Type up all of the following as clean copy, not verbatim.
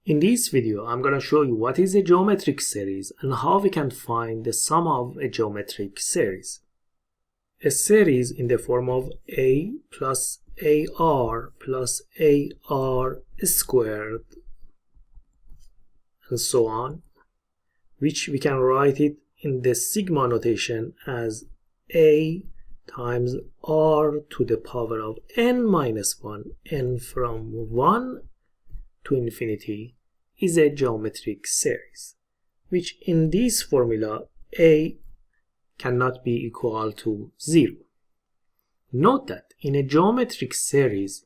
In this video, I'm going to show you what is a geometric series and how we can find the sum of a geometric series. A series in the form of a plus ar plus ar squared and so on, which we can write it in the sigma notation as a times r to the power of n minus 1, n from 1 to infinity, is a geometric series, which in this formula a cannot be equal to 0. Note that in a geometric series,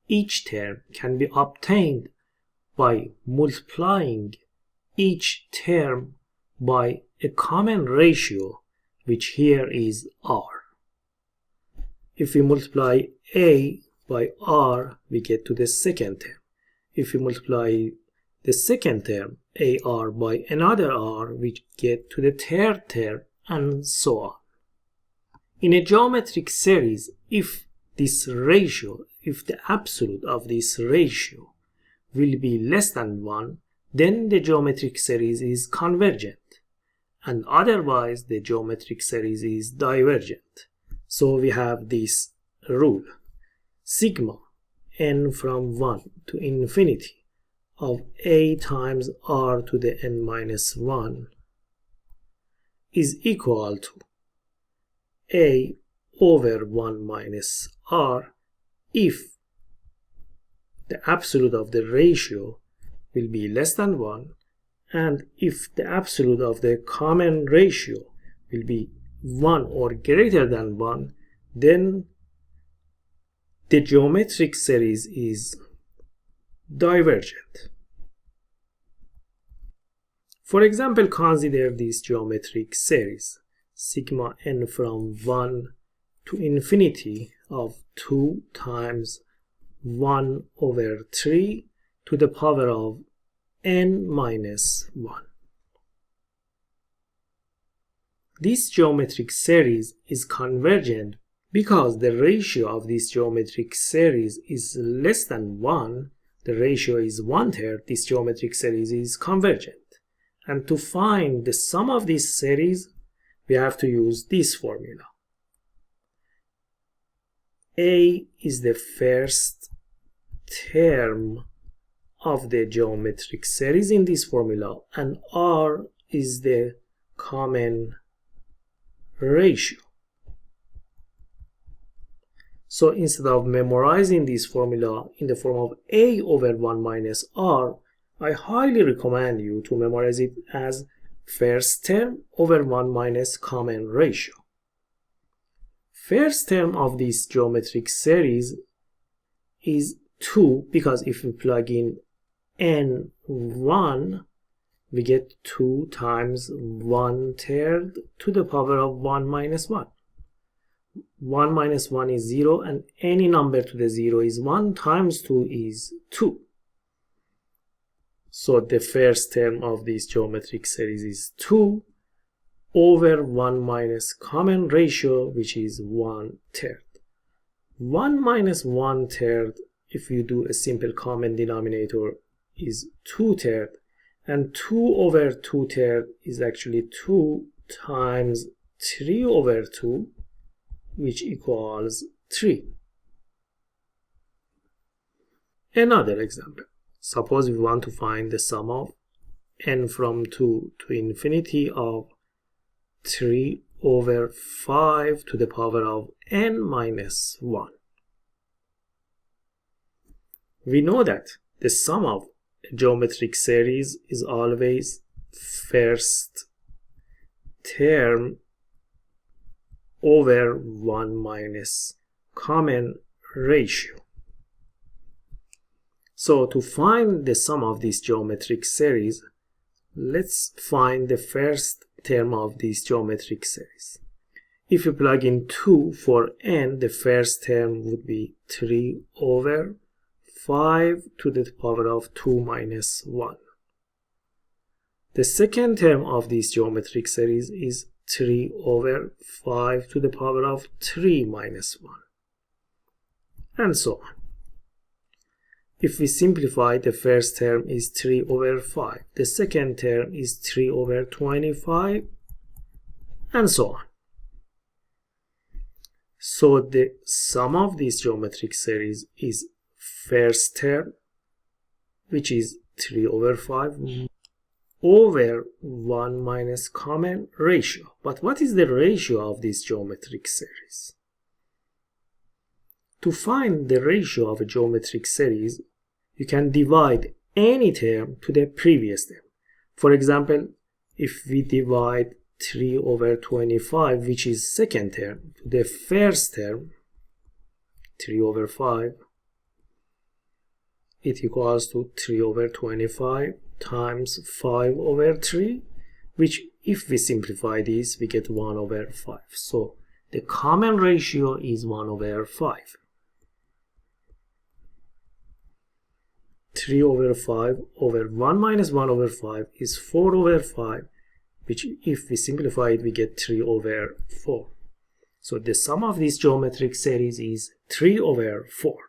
each term can be obtained by multiplying each term by a common ratio, which here is r. If we multiply a by r, we get to the second term. If we multiply the second term, ar, by another r, we get to the third term, and so on. In a geometric series, if the absolute of this ratio will be less than 1, then the geometric series is convergent, and otherwise the geometric series is divergent. So we have this rule: sigma n from 1 to infinity of a times r to the n minus 1 is equal to a over 1 minus r if the absolute of the ratio will be less than 1, and if the absolute of the common ratio will be 1 or greater than 1, then the geometric series is divergent. For example, consider this geometric series: sigma n from 1 to infinity of 2 times 1 over 3 to the power of n minus 1. This geometric series is convergent because the ratio of this geometric series is less than 1. The ratio is 1/3. This geometric series is convergent. And to find the sum of this series, we have to use this formula. A is the first term of the geometric series in this formula, and r is the common ratio. So instead of memorizing this formula in the form of a over 1 minus r, I highly recommend you to memorize it as first term over 1 minus common ratio. First term of this geometric series is 2, because if we plug in n1, we get 2 times 1/3 to the power of 1 minus 1. 1 minus 1 is 0, and any number to the 0 is 1 times 2 is 2. So the first term of this geometric series is 2 over 1 minus common ratio, which is 1/3. 1 minus 1/3, if you do a simple common denominator, is 2/3, and 2 over 2/3 is actually 2 times 3 over 2, which equals 3. Another example. Suppose we want to find the sum of n from 2 to infinity of 3 over 5 to the power of n minus 1. We know that the sum of a geometric series is always first term over 1 minus common ratio. So to find the sum of this geometric series, let's find the first term of this geometric series. If you plug in 2 for n, the first term would be 3 over 5 to the power of 2 minus 1. The second term of this geometric series is 3 over 5 to the power of 3 minus 1, and so on. If we simplify, the first term is 3 over 5. The second term is 3 over 25, and so on. So the sum of this geometric series is first term, which is 3 over 5, over 1 minus common ratio. But what is the ratio of this geometric series? To find the ratio of a geometric series, you can divide any term to the previous term. For example, if we divide 3 over 25, which is second term, to the first term, 3 over 5, it equals to 3 over 25 times 5 over 3, which if we simplify this, we get 1 over 5. So the common ratio is 1 over 5. 3 over 5 over 1 minus 1 over 5 is 4 over 5, which if we simplify it, we get 3 over 4. So the sum of this geometric series is 3 over 4.